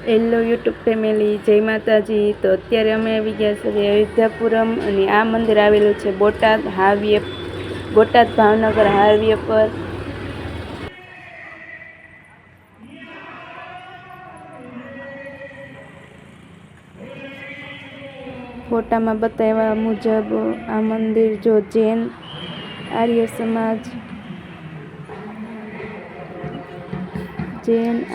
Hello YouTube family, જય માતાજી. તો અત્યારે અમે આવી ગયા છીએ અયોધ્યાપુરમ, અને આ મંદિર આવેલું છે બોટાદ ભાવનગર હાઈવે પર. ફોટામાં બતાવ્યા મુજબ આ મંદિર જો જૈન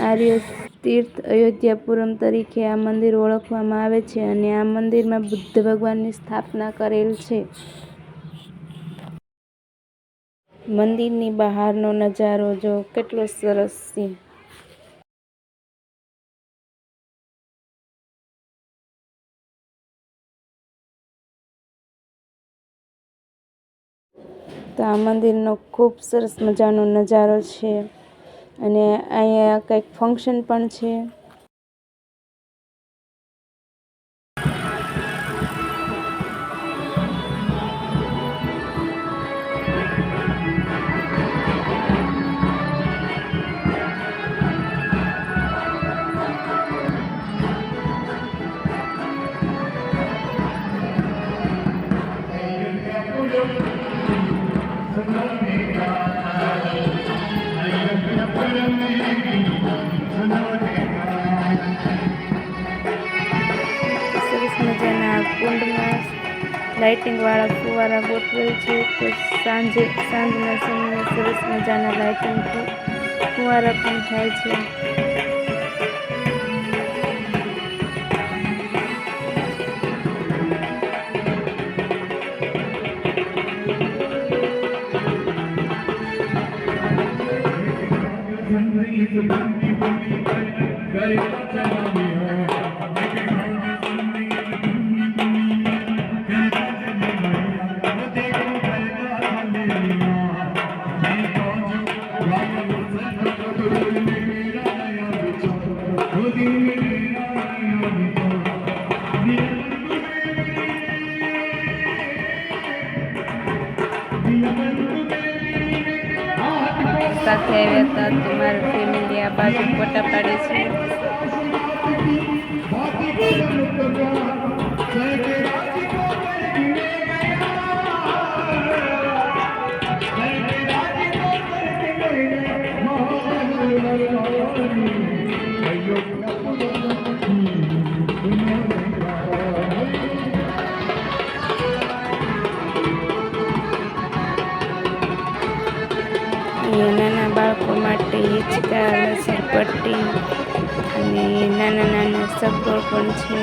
આર્ય તીર્થ અયોધ્યાપુરમ તરીકે આ મંદિર ઓળખવામાં આવે છે, અને આ મંદિરમાં બુદ્ધ ભગવાનની સ્થાપના કરેલ છે. મંદિરની બહારનો નજારો જો કેટલો સરસ છે. તો આ મંદિરનો ખૂબ સરસ મજાનો નજારો છે, અને અહીંયા કંઈક ફંક્શન પણ છે. સરસ મજાના કુંડમાં લાઇટિંગ વાળા ફુવારા ગોઠવેલ છે. તો સાંજના સમયે સરસ મજાના લાઇટિંગ ફુવારા પણ થાય છે. સાથે આવ્યા હતા તો મારી ફેમિલી આ બાજુ ફોટા પાડે છે. નાના બાળકો માટે હિંચકા, લસણ પટ્ટી અને નાના નાના સગવડ પણ છે.